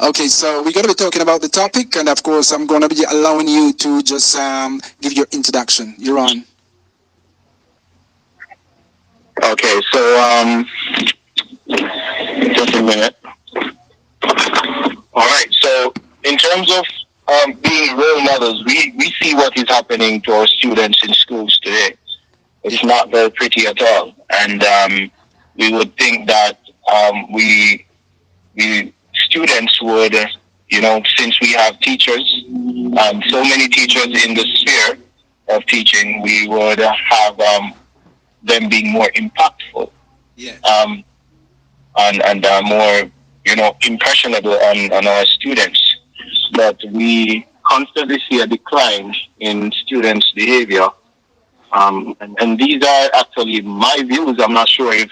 Okay, so we're going to be talking about the topic, and of course, I'm going to be allowing you to just give your introduction. You're on. Okay, so just a minute. All right, so in terms of being role models, we see what is happening to our students in schools today. It's not very pretty at all, and we would think that we students would, since we have teachers, so many teachers in the sphere of teaching, we would have them being more impactful, and more, impressionable on our students. But we constantly see a decline in students' behavior. And these are actually my views. I'm not sure if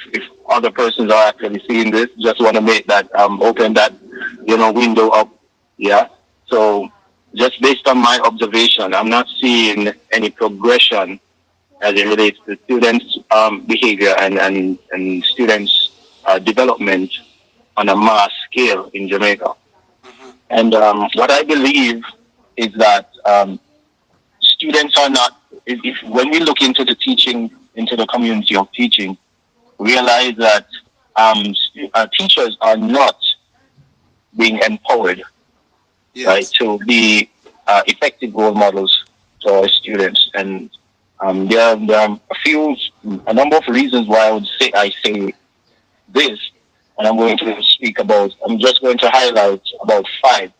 other persons are actually seeing this. Just want to make that, open that, window up. Yeah. So just based on my observation, I'm not seeing any progression as it relates to students' behavior and students' development on a mass scale in Jamaica. And what I believe is that students are not, if when we look into the teaching, into the community of teaching, realize that teachers are not being empowered, right, to be effective role models to our students. And there are a number of reasons why I say this, and I'm just going to highlight about 5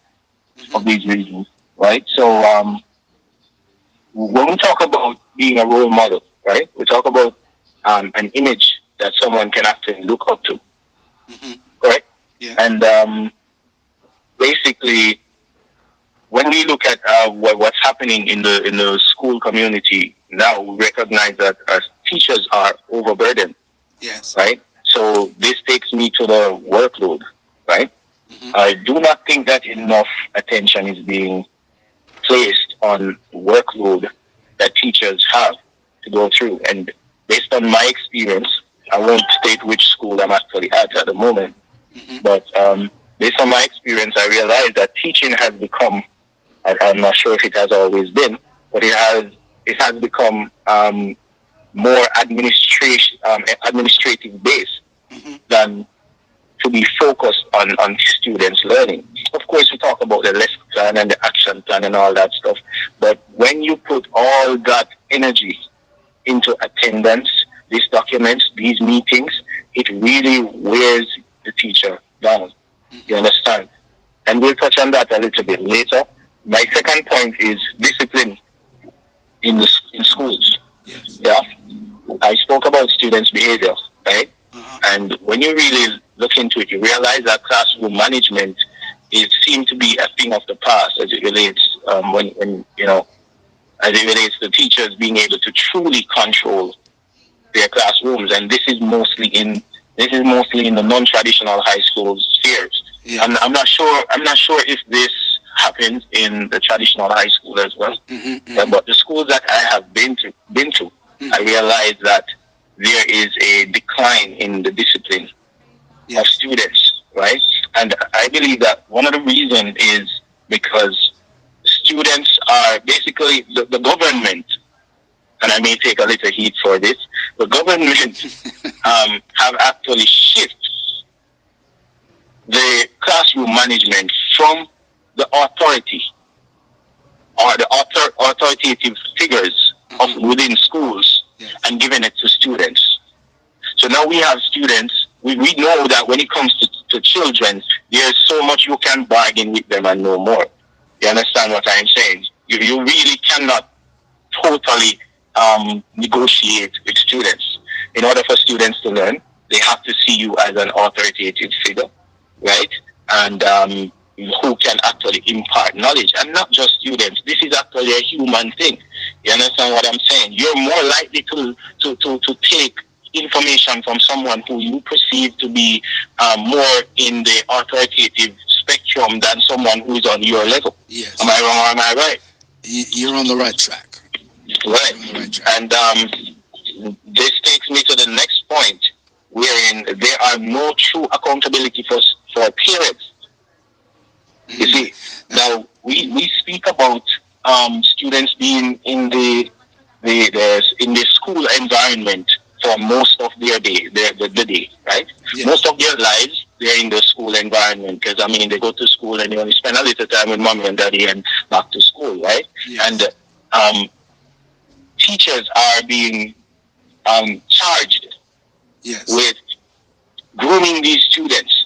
of these reasons, right? So when we talk about being a role model, right, we talk about an image that someone can actually look up to, correct? Yeah. And basically, when we look at what's happening in the school community now, we recognize that teachers are overburdened. Yes. Right. So this takes me to the workload. Right. I do not think that enough attention is being placed on workload that teachers have to go through. And based on my experience, I won't state which school I'm actually at the moment, but based on my experience, I realized that teaching has become, I'm not sure if it has always been, but it has become more administrative based than to be focused on students' learning. Of course, we talk about the lesson plan and the action plan and all that stuff, but when you put all that energy into attendance, these documents, these meetings, it really wears the teacher down. You understand? And we'll touch on that a little bit later. My second point is discipline in schools. Yes. Yeah, I spoke about students' behavior, right? And when you really look into it, you realize that classroom management seems to be a thing of the past as it relates as it relates to teachers being able to truly control their classrooms. And this is mostly in the non-traditional high school spheres. Yeah. I'm not sure if this happens in the traditional high school as well. But the schools that I have been to, I realized that there is a decline in the discipline of students, right? And I believe that one of the reasons is because students are basically the government, and I may take a little heat for this, the government have actually shifted the classroom management from the authority or the authoritative figures of within schools and given it to students. So now we have students, we know that when it comes to children, there's so much you can bargain with them and no more. You understand what I'm saying? You really cannot totally negotiate with students. In order for students to learn, they have to see you as an authoritative figure, right? And who can actually impart knowledge. And not just students. This is actually a human thing. You understand what I'm saying? You're more likely to take information from someone who you perceive to be more in the authoritative spectrum than someone who is on your level. Yes. Am I wrong or am I right? You're on the right track. Right. And this takes me to the next point, wherein there are no true accountability for parents. speak about students being in the school environment for most of their day, the day, right? Yes. Most of their lives, they're in the school environment because, I mean, they go to school and they only spend a little time with mommy and daddy and back to school, right? Yes. And teachers are being charged Yes. with grooming these students.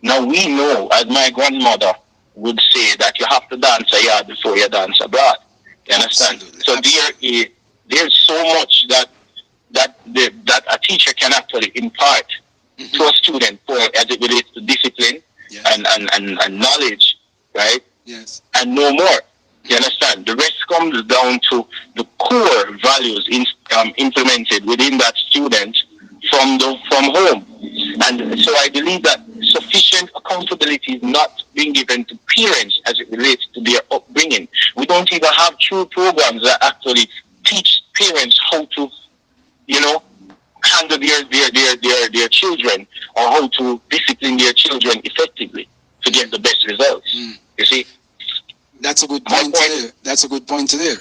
Now, we know, as my grandmother would say, that you have to dance a yard before you dance abroad. You understand? Absolutely. So Absolutely. there's so much that a teacher can actually impart to a student as it relates to discipline Yes. and knowledge, right? Yes. And no more. You understand? The rest comes down to the core values implemented within that student from home. And so I believe that sufficient accountability is not being given to parents as it relates to their upbringing. We don't even have true programs that actually teach parents how to, handle their children, or how to discipline their children effectively to get the best results. You see? That's a good point there. That's a good point there.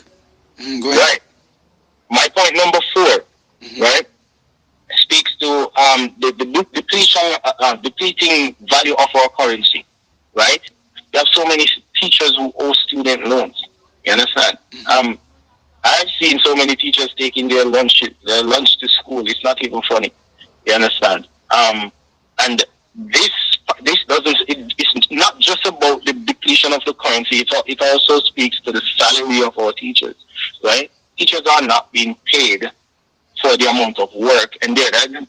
Go ahead. Right. My point number 4, right, speaks to the depleting value of our currency, right? You have so many teachers who owe student loans. You understand? I've seen so many teachers taking their lunch to school. It's not even funny. You understand? And this doesn't. It's not just about the depletion of the currency. It also speaks to the salary of our teachers, right? Teachers are not being paid for the amount of work, and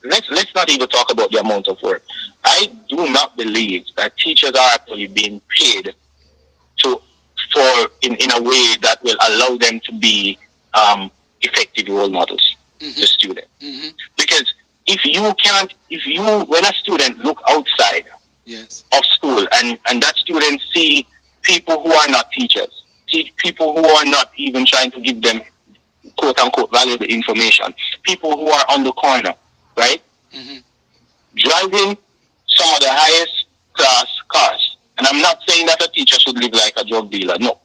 let's not even talk about the amount of work. I do not believe that teachers are actually being paid in a way that will allow them to be effective role models to students. Because when a student look outside Yes. of school and that student see people who are not teachers, see people who are not even trying to give them quote unquote valuable information, people who are on the corner, right? Driving some of the highest class cars. And I'm not saying that a teacher should live like a drug dealer. No.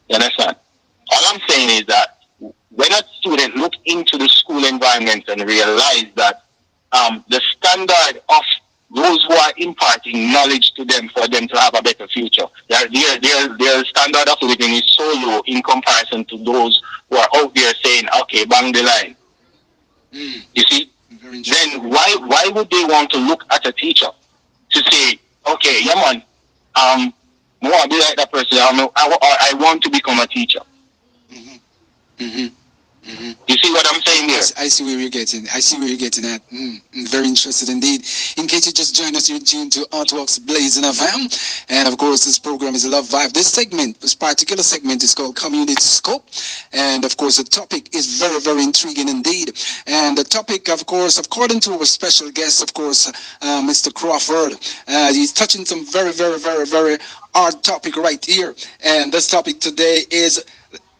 You understand? All I'm saying is that when a student look into the school environment and realize that the standard of those who are imparting knowledge to them for them to have a better future, their standard of living is so low in comparison to those who are out there saying, okay, bang the line. You see? Then why would they want to look at a teacher to say, okay, yeah man, I want to be like that person, I want to become a teacher. You see what I'm saying there? I see where you're getting. I see where you're getting at. Very interested indeed. In case you just joined us, you're tuned to Hott Waxx Blaazing FM. And of course, this program is Love Vibe. This particular segment is called Community Scope. And of course, the topic is very, very intriguing indeed. And the topic, of course, according to our special guest, of course, Mr. Crawford, he's touching some very, very, very, very hard topic right here. And this topic today is,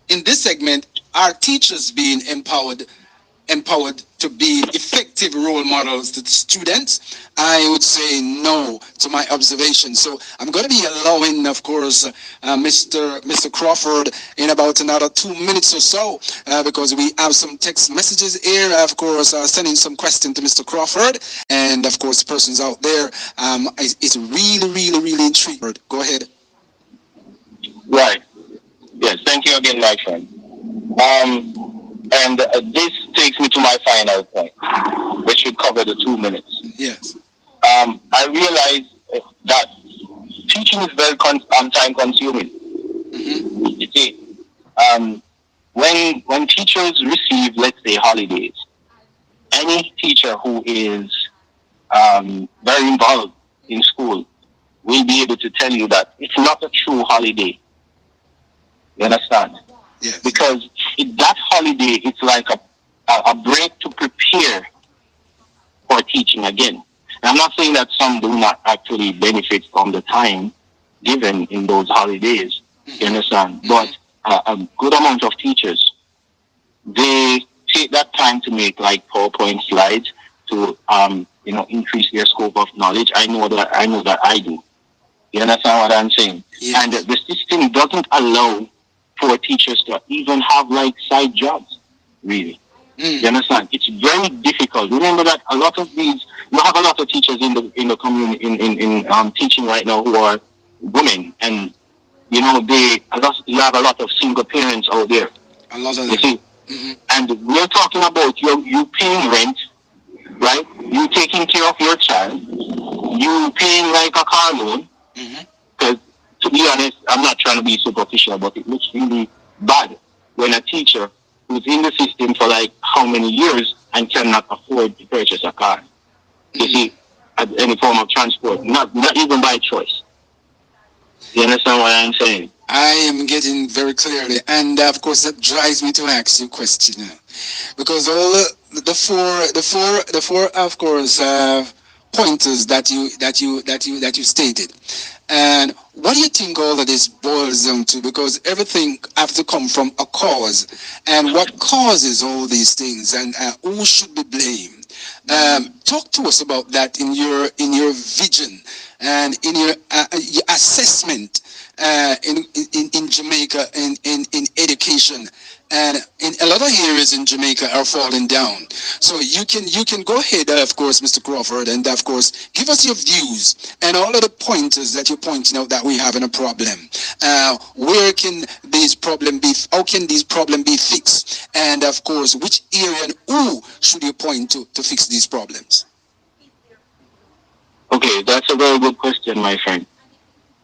in this segment, are teachers being empowered to be effective role models to the students? I would say no to my observation. So I'm going to be allowing, of course, Mr. Crawford in about another 2 minutes or so, because we have some text messages here, of course, sending some question to Mr. Crawford. And of course, persons out there is really, really, really intrigued. Go ahead. Right. Yes, thank you again, my friend. And this takes me to my final point, which should cover the 2 minutes. Yes. I realize that teaching is very time consuming. You see, when teachers receive, let's say, holidays, any teacher who is very involved in school will be able to tell you that it's not a true holiday. You understand? Yes. Because that holiday, it's like a break to prepare for teaching again. And I'm not saying that some do not actually benefit from the time given in those holidays. You understand? But a good amount of teachers, they take that time to make like PowerPoint slides to increase their scope of knowledge. I know that I do. You understand what I'm saying? Yes. And the system doesn't allow for teachers to even have like side jobs, really. You understand? It's very difficult. Remember that a lot of these, you have a lot of teachers in the community in teaching right now who are women, and you know you have a lot of single parents out there. A lot of you see, and we're talking about you paying rent, right? You taking care of your child, you paying like a car loan. Because to be honest, I'm not trying to be superficial, but it looks really bad when a teacher who's in the system for like how many years and cannot afford to purchase a car. You see, any form of transport, not even by choice. You understand what I'm saying? I am getting very clearly, and of course that drives me to ask you a question now, because all the four of course pointers that you stated, and what do you think all of this boils down to? Because everything has to come from a cause, and what causes all these things, and who should be blamed? Talk to us about that in your vision and in your assessment in Jamaica in education, and in a lot of areas in Jamaica are falling down. So you can go ahead, of course, Mr. Crawford, and of course give us your views and all of the pointers that you're pointing out that we have in a problem. Where can these problem be? How can these problem be fixed? And of course, which area and who should you point to fix these problems? Okay, that's a very good question, my friend.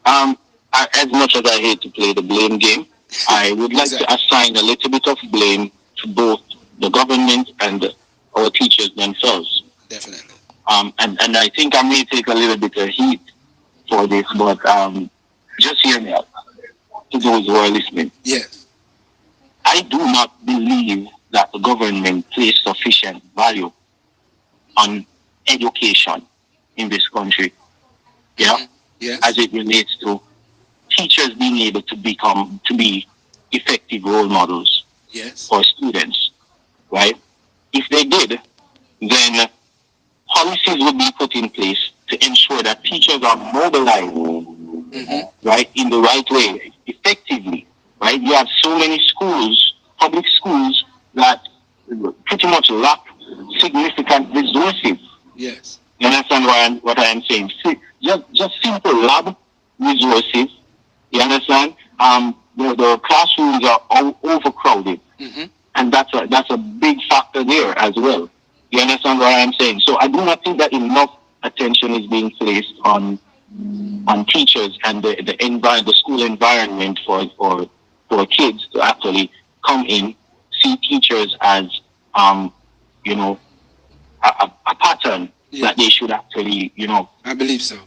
As much as I hate to play the blame game, I would like to assign a little bit of blame to both the government and our teachers themselves. Definitely. And I think I may take a little bit of heat for this, but just hear me out to those who are listening. Yes. I do not believe that the government places sufficient value on education in this country. Yeah? Yes. As it relates to teachers being able to be effective role models for students, right? If they did, then policies would be put in place to ensure that teachers are mobilized, right, in the right way, effectively, right? You have so many schools, public schools, that pretty much lack significant resources. Yes. You understand what I am saying? Just simple lab resources. You understand? The classrooms are overcrowded, and that's a big factor there as well. You understand what I am saying? So I do not think that enough attention is being placed on teachers and the school environment for kids to actually come in, see teachers as a pattern that they should actually I believe so.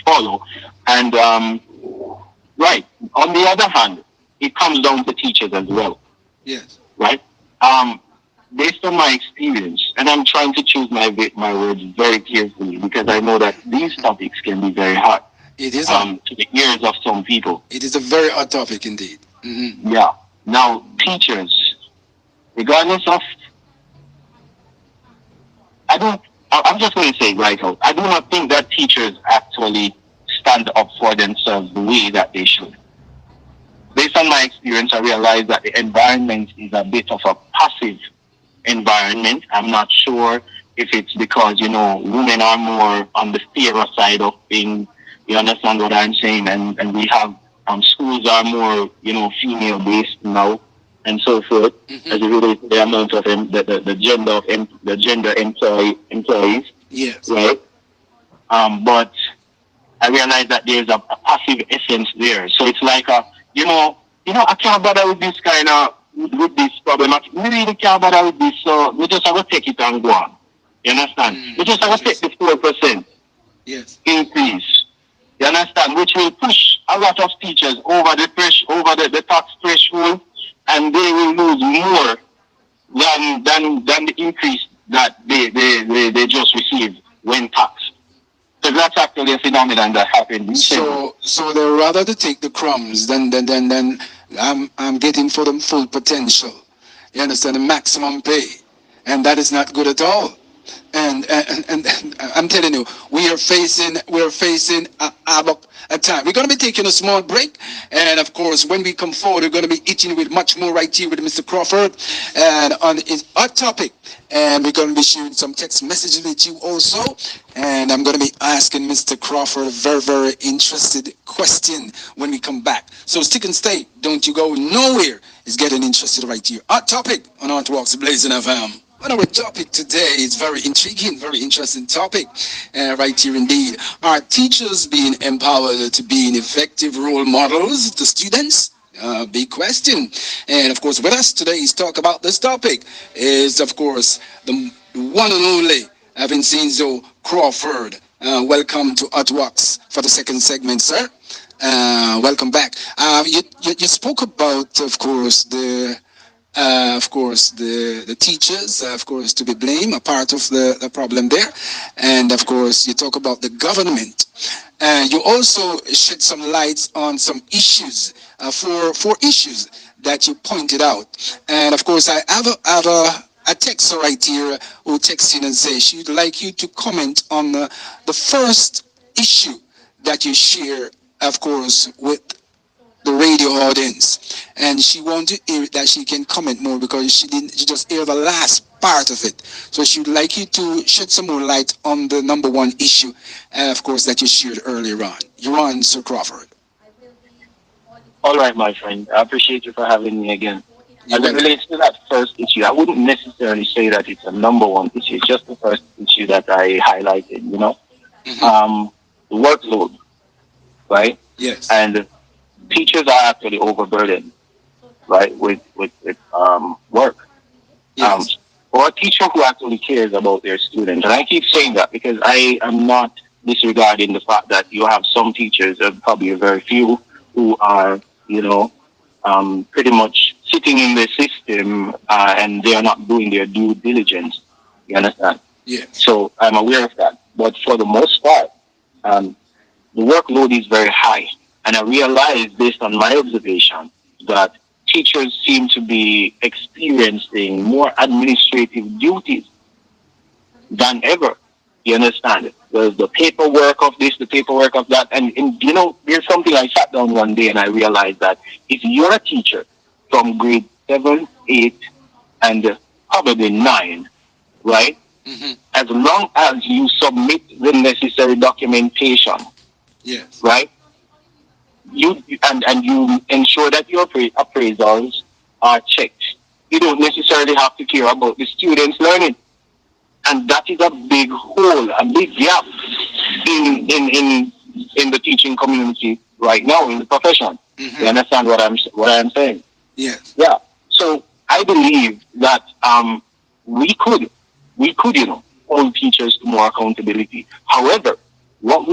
follow. And right, on the other hand, it comes down to teachers as well. Yes. Right? Based on my experience, and I'm trying to choose my words very carefully because I know that these topics can be very hard. It is to the ears of some people. It is a very hot topic indeed. Yeah. Now, teachers, regardless of, I'm just going to say right out, I do not think that teachers actually stand up for themselves the way that they should. Based on my experience, I realize that the environment is a bit of a passive environment. I'm not sure if it's because, women are more on the fairer side of things. You understand what I'm saying? And we have, schools are more, female-based now and so forth, as it relates to the amount of the gender employees. Yes. Right? But I realize that there's a passive essence there. So it's like I can't bother with this with this problem. We really can't bother with this, so we just have to take it and go on. You understand? We just have to take the 4% increase. You understand? Which will push a lot of teachers over the tax threshold, and they will lose more than the increase that they just received when taxed. Because that's actually a phenomenon that happened. So they're rather to take the crumbs than I'm getting for them full potential. You understand? The maximum pay. And that is not good at all. And I'm telling you, we are facing a time. We're going to be taking a small break, and of course, when we come forward, we're going to be eating with much more right here with Mr. Crawford, and on his hot topic. And we're going to be sharing some text messages with you also. And I'm going to be asking Mr. Crawford a very, very interested question when we come back. So stick and stay. Don't you go nowhere. It's getting interested right here. Hot topic on Hott Waxx Blaazing FM. Well, our topic today is very intriguing, very interesting topic, right here indeed. Are teachers being empowered to be effective role models to students? Big question. And of course, with us today is talk about this topic is, of course, the one and only Vincenzo Crawford. Welcome to Hott Waxx for the second segment, sir. Welcome back. You spoke about, the teachers, of course, to be blamed, a part of the problem there. And of course, you talk about the government. You also shed some lights on some issues, four issues that you pointed out. And of course, I have a texter right here who texts in and says she'd like you to comment on the first issue that you share, of course, with the radio audience, and she wanted to hear it that she can comment more because she just hear the last part of it. So she would like you to shed some more light on the number one issue, of course, that you shared earlier on. You're on, Sir Crawford. All right, my friend. I appreciate you for having me again. You're As it welcome. relates to that first issue, I wouldn't necessarily say that it's a number one issue. It's just the first issue that I highlighted, the workload, right? Yes. And teachers are actually overburdened, right, with work. Yes. Or a teacher who actually cares about their students. And I keep saying that because I am not disregarding the fact that you have some teachers, probably a very few, who are, pretty much sitting in the system and they are not doing their due diligence. You understand? Yes. So I'm aware of that. But for the most part, the workload is very high. And I realized, based on my observation, that teachers seem to be experiencing more administrative duties than ever. You understand? There's the paperwork of this, the paperwork of that. And there's something I sat down one day and I realized that if you're a teacher from grade 7, 8, and probably 9, right? Mm-hmm. As long as you submit the necessary documentation, Yes. right? You ensure that your appraisals are checked. You don't necessarily have to care about the students learning, and that is a big hole, a big gap in the teaching community right now in the profession. Mm-hmm. You understand what I'm saying? Yes. Yeah. So I believe that we could hold teachers to more accountability. However, what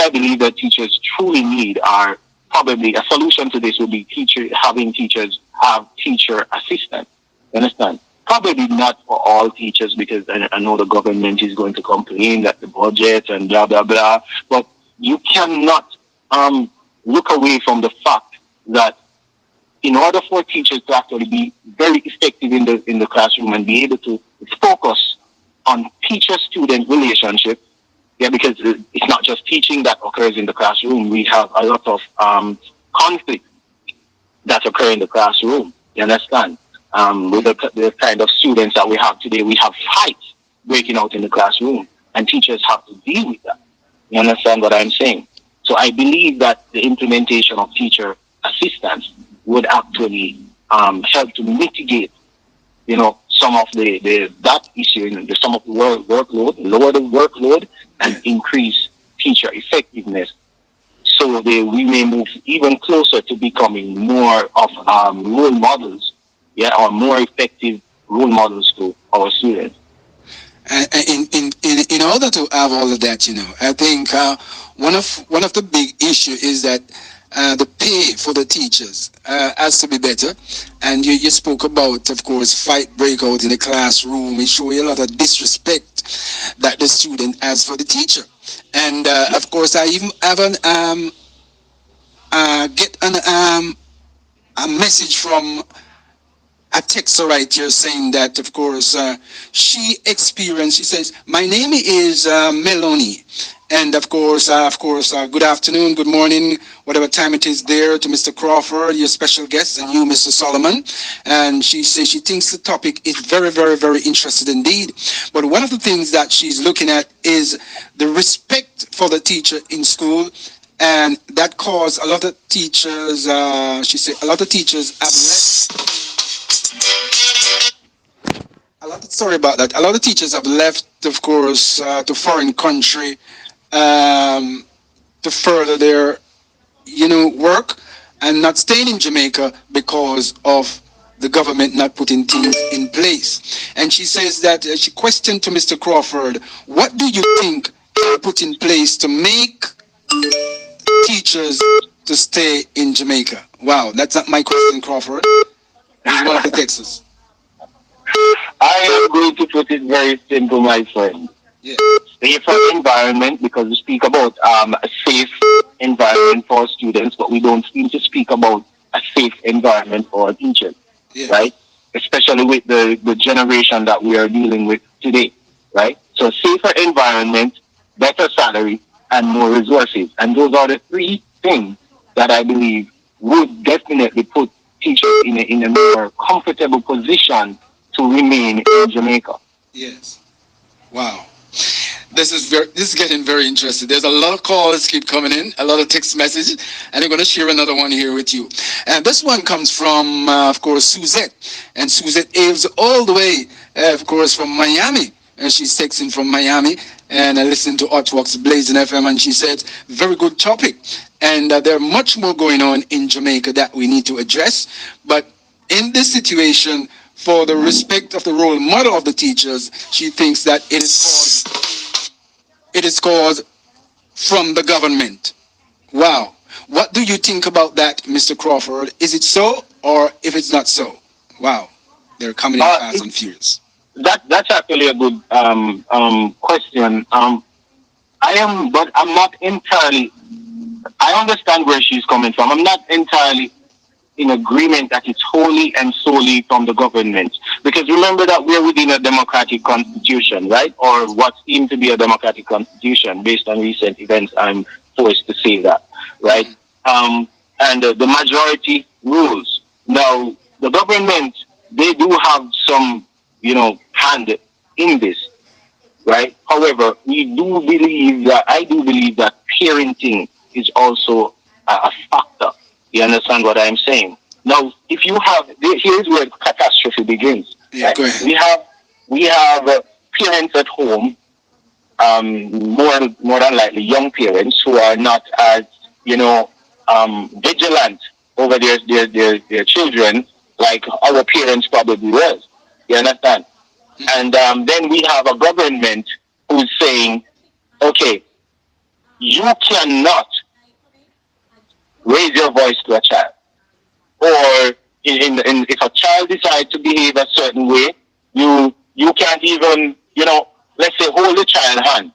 I believe that teachers truly need are probably a solution to this would be having teachers have teacher assistants. You understand? Probably not for all teachers because I know the government is going to complain that the budget and blah, blah, blah. But you cannot look away from the fact that in order for teachers to actually be very effective in the classroom and be able to focus on teacher-student relationship, because it's not just teaching that occurs in the classroom. We have a lot of conflict that occur in the classroom. You understand? With the kind of students that we have today, we have fights breaking out in the classroom, and teachers have to deal with that. You understand what I'm saying? So I believe that the implementation of teacher assistance would actually help to mitigate, some of that issue, some of the workload, lower the workload, and increase teacher effectiveness. So we may move even closer to becoming more of role models, or more effective role models to our students. In order to have all of that, I think one of the big issue is that the pay for the teachers has to be better. And you spoke about, of course, fight breakout in the classroom. It shows a lot of disrespect that the student has for the teacher. And of course, I even have a message from a texter right here saying that, of course, she experienced, she says, my name is Melanie. And good afternoon, good morning, whatever time it is there to Mr. Crawford, your special guest, and you, Mr. Solomon. And she says she thinks the topic is very, very, very interesting indeed. But one of the things that she's looking at is the respect for the teacher in school. And that caused a lot of teachers, she said, a lot of teachers have sorry about that. A lot of teachers have left, of course, to foreign country to further their, work and not staying in Jamaica because of the government not putting things in place. And she says that she questioned to Mr. Crawford, what do you think can put in place to make teachers to stay in Jamaica? Wow, that's not my question, Crawford. It's one of the Texas. I am going to put it very simple, my friend. Yeah. Safer environment, because we speak about a safe environment for students, but we don't seem to speak about a safe environment for teachers, right? Especially with the generation that we are dealing with today, right? So safer environment, better salary, and more resources. And those are the three things that I believe would definitely put teachers in a more comfortable position to remain in Jamaica. Yes. Wow. This is getting very interesting. There's a lot of calls keep coming in, a lot of text messages, and I'm going to share another one here with you. And this one comes from, of course, Suzette. And Suzette hails all the way, of course, from Miami. And she's texting from Miami. And I listened to Hott Waxx Blaazing FM, and she said, very good topic. And there are much more going on in Jamaica that we need to address. But in this situation, for the respect of the role model of the teachers, she thinks that it is caused from the government. Wow. What do you think about that, Mr. Crawford? Is it so, or if it's not so? Wow. They're coming in fast and furious. That's actually a good question. But I'm not entirely. I understand where she's coming from. I'm not entirely in agreement that it's wholly and solely from the government, because remember that we're within a democratic constitution, right? Or what seems to be a democratic constitution based on recent events. I'm forced to say that, right? And the majority rules. Now, the government, they do have some, hand in this, right? However, I do believe that parenting is also a factor. You understand what I'm saying? Now, if you have, here's where catastrophe begins. Yeah, right? go ahead. We have parents at home, more than likely young parents who are not as vigilant over their children like our parents probably was. You understand? And then we have a government who's saying, okay, you cannot raise your voice to a child. Or if a child decides to behave a certain way, you can't even, let's say hold the child's hand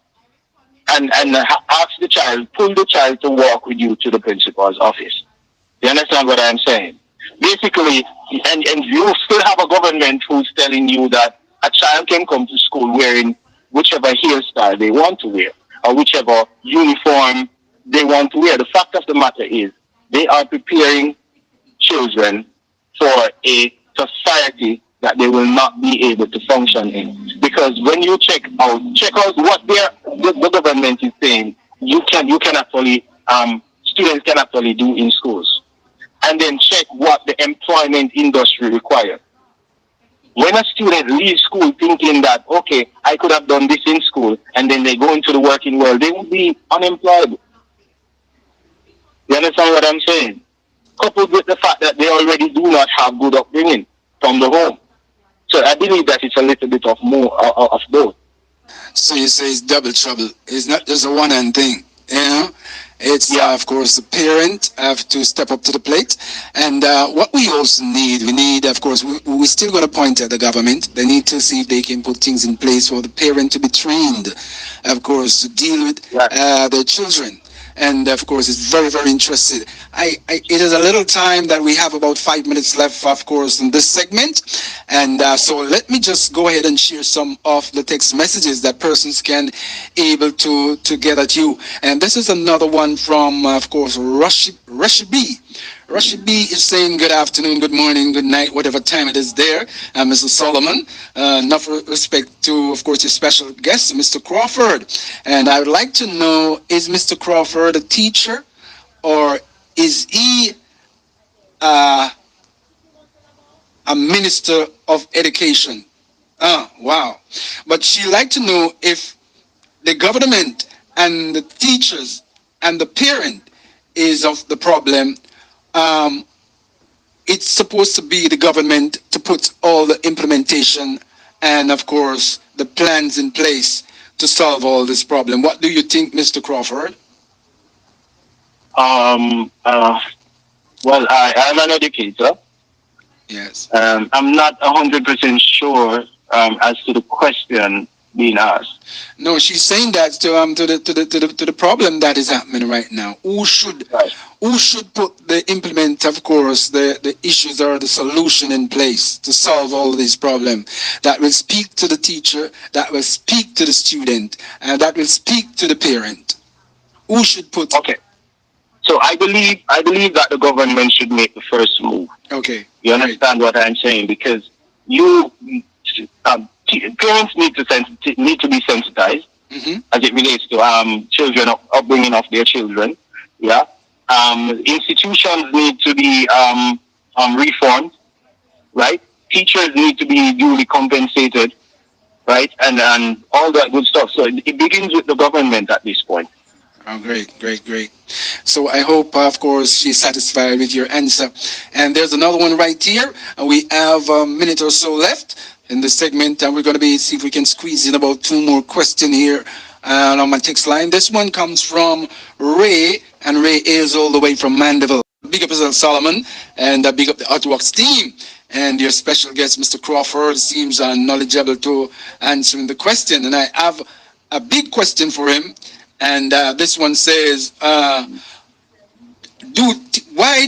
and ask the child, pull the child to walk with you to the principal's office. You understand what I'm saying? Basically, and you still have a government who's telling you that a child can come to school wearing whichever hairstyle they want to wear or whichever uniform they want to wear. The fact of the matter is they are preparing children for a society that they will not be able to function in. Because when you check out what the government is saying, students can actually do in schools. And then check what the employment industry requires. When a student leaves school thinking that, okay, I could have done this in school, and then they go into the working world, they will be unemployable. You understand what I'm saying? Coupled with the fact that they already do not have good upbringing from the home. So I believe that it's a little bit of more of both. So you say it's double trouble. It's not just a one-hand thing, It's, of course, the parent have to step up to the plate. And what we also need, of course, we're still going to point at the government. They need to see if they can put things in place for the parent to be trained, of course, to deal with their children. and of course, is very, very interested. It is a little time that we have about 5 minutes left, of course, in this segment, and so let me just go ahead and share some of the text messages that persons can able to get at you. And this is another one from, of course, Rushy B. Rushy B is saying good afternoon, good morning, good night, whatever time it is there. Mr. Solomon, enough respect to, of course, your special guest, Mr. Crawford. And I would like to know, is Mr. Crawford a teacher or is he a minister of education? Wow. But she'd like to know if the government and the teachers and the parent is of the problem. It's supposed to be the government to put all the implementation and, of course, the plans in place to solve all this problem. What do you think, Mr. Crawford? Well, I'm an educator. Yes. I'm not 100% sure as to the question being asked. No, she's saying that to the problem that is happening right now. Who should put the implement, of course, the issues or the solution in place to solve all these problems that will speak to the teacher, that will speak to the student, and that will speak to the parent. Who should put? Okay. So I believe that the government should make the first move. Okay. You understand what I'm saying? Because parents need to be sensitized as it relates to children upbringing of their children. Yeah. Institutions need to be reformed, right? Teachers need to be duly compensated, right? And all that good stuff. So it begins with the government at this point. Oh, great. So I hope, of course, she's satisfied with your answer. And there's another one right here. We have a minute or so left in the segment, and we're going to see if we can squeeze in about 2 more questions here on my text line. This one comes from Ray, and Ray is all the way from Mandeville. Big up yourself, Solomon, and big up the Hott Waxx team. And your special guest, Mr. Crawford, seems knowledgeable to answering the question. And I have a big question for him. And this one says, why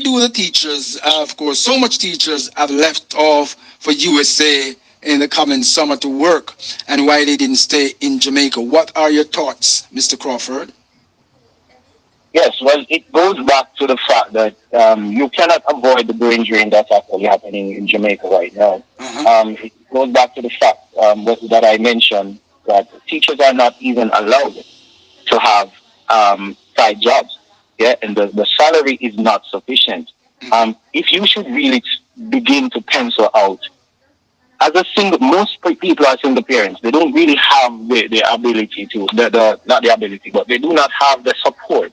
do the teachers, of course, so much teachers have left off for USA in the coming summer to work, and why they didn't stay in Jamaica? What are your thoughts, Mr. Crawford? Yes, well, it goes back to the fact that you cannot avoid the brain drain that's actually happening in Jamaica right now. It goes back to the fact that I mentioned that teachers are not even allowed to have side jobs, yeah, and the salary is not sufficient. If you should really begin to pencil out, as a single, most people are single parents. They don't really have the ability to, not the ability, but they do not have the support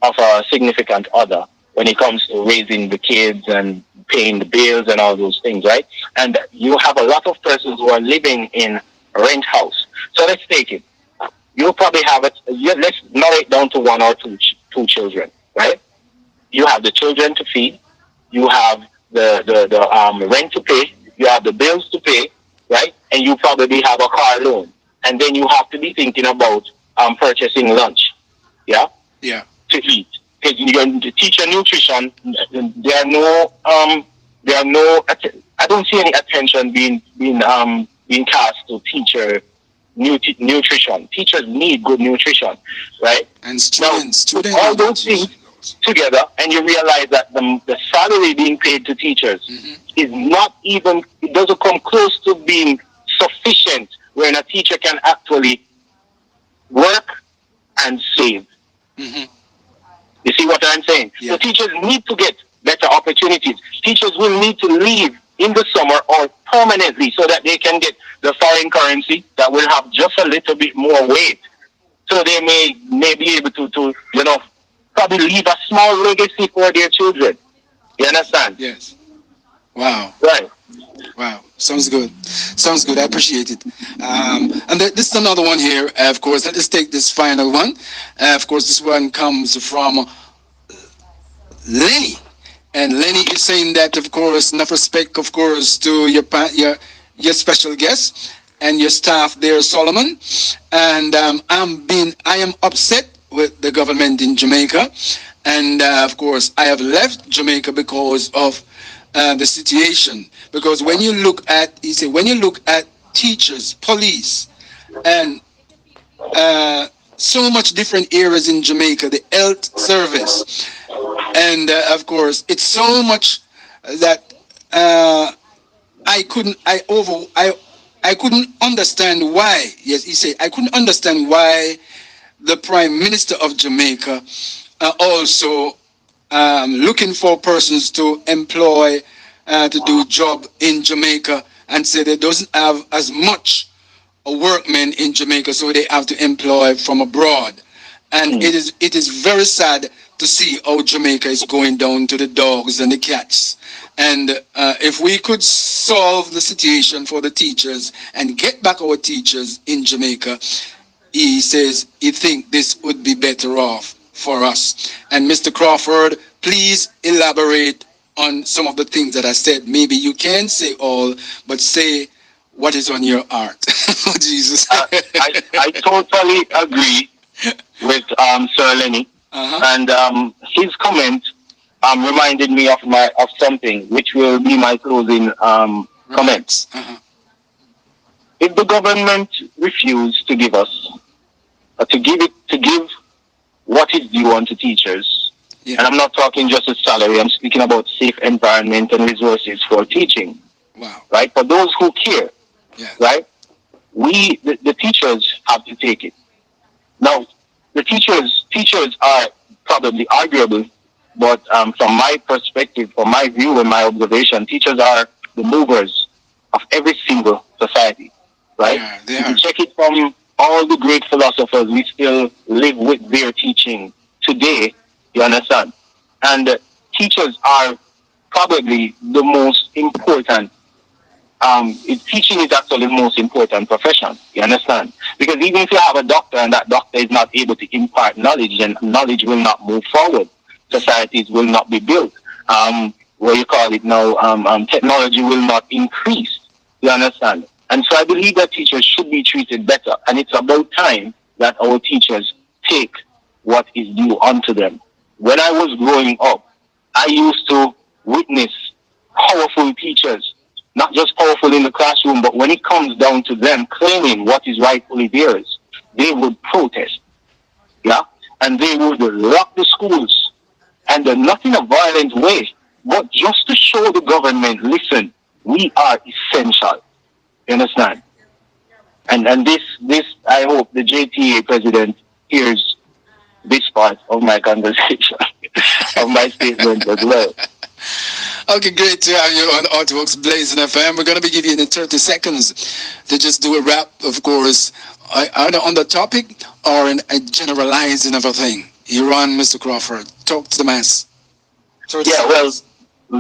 of a significant other when it comes to raising the kids and paying the bills and all those things, right? And you have a lot of persons who are living in a rent house. So let's take it. You probably have it. Let's narrow it down to 1 or 2 children, right? You have the children to feed. You have the rent to pay. You have the bills to pay, right? And you probably have a car loan. And then you have to be thinking about purchasing lunch, yeah? Yeah. To eat. Because you're to teacher nutrition, there are no, I don't see any attention being cast to teacher nutrition. Teachers need good nutrition, right? And students all those things together, and you realize that the salary being paid to teachers is not even, it doesn't come close to being sufficient when a teacher can actually work and save. You see what I'm saying? Yeah. So teachers need to get better opportunities. Teachers will need to leave in the summer or permanently so that they can get the foreign currency that will have just a little bit more weight. So they may be able to probably leave a small legacy for their children. You understand? Yes. Wow. Right. Wow. Sounds good. I appreciate it. And this is another one here. Of course, let us take this final one. Of course, this one comes from Lenny. And Lenny is saying that, of course, enough respect, of course, to your special guest and your staff there, Solomon. And I am upset with the government in Jamaica, and of course, I have left Jamaica because of the situation. Because when you look at, he said, when you look at teachers, police, and so much different areas in Jamaica, the health service, and of course, it's so much that I couldn't, I couldn't understand why. Yes, he said, I couldn't understand why the Prime Minister of Jamaica also looking for persons to employ to do job in Jamaica, and say they doesn't have as much workmen in Jamaica, so they have to employ from abroad. And it is very sad to see how Jamaica is going down to the dogs and the cats. And if we could solve the situation for the teachers and get back our teachers in Jamaica, he says he thinks this would be better off for us. And Mr. Crawford, please elaborate on some of the things that I said. Maybe you can't say all, but say what is on your heart. Oh, Jesus. I totally agree with Sir Lenny. And his comment reminded me of something, which will be my closing comments. If the government refused to give us, to give what is due unto teachers, and I'm not talking just a salary, I'm speaking about safe environment and resources for teaching. Wow. Right? For those who care, right? The teachers have to take it. Now, the teachers are probably arguable, but from my perspective, from my view and my observation, teachers are the movers of every single society, right? Yeah, they if are. you check it from all the great philosophers, we still live with their teaching today, you understand? And teachers are probably the most important. Teaching is actually the most important profession, you understand? Because even if you have a doctor and that doctor is not able to impart knowledge, then knowledge will not move forward. Societies will not be built. What you call it now, technology will not increase, you understand? And so I believe that teachers should be treated better. And it's about time that our teachers take what is due unto them. When I was growing up, I used to witness powerful teachers, not just powerful in the classroom, but when it comes down to them claiming what is rightfully theirs, they would protest, and they would lock the schools, and not in a violent way, but just to show the government, listen, we are essential, you understand? And this, I hope the JTA president hears this part of my conversation, of my statement as well. Okay, great to have you on Hott Waxx Blaazing FM. We're going to be giving you 30 seconds to just do a wrap, of course, either on the topic or in a generalizing of a thing. You're on, Mr. Crawford. Talk to the mass. Well,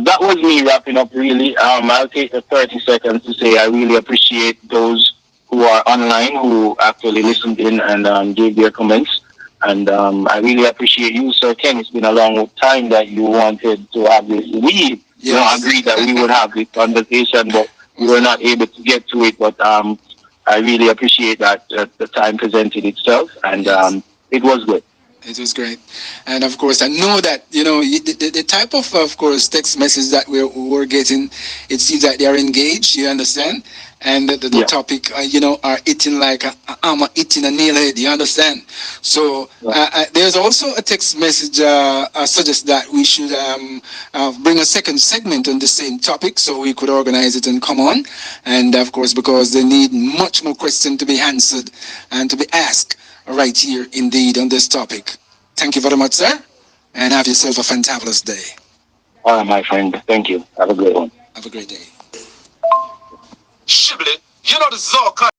that was me wrapping up, really. I'll take the 30 seconds to say I really appreciate those who are online, who actually listened in and gave their comments. And I really appreciate you, Sir Ken. It's been a long time that you wanted to have this. We agreed that we would have this conversation, but we were not able to get to it. But I really appreciate that the time presented itself, and it was good. It was great. And of course, I know that, the type of course, text message that we're getting, it seems that they are engaged, you understand? And the topic, are eating like I'm eating a nailhead, you understand? So there's also a text message suggests that we should bring a second segment on the same topic so we could organize it and come on. And of course, because they need much more questions to be answered and to be asked right here indeed on this topic. Thank you very much, sir, and have yourself a fantabulous day. All right, my friend. Thank you. Have a great one. Have a great day. Shibboleth, you know this is all kind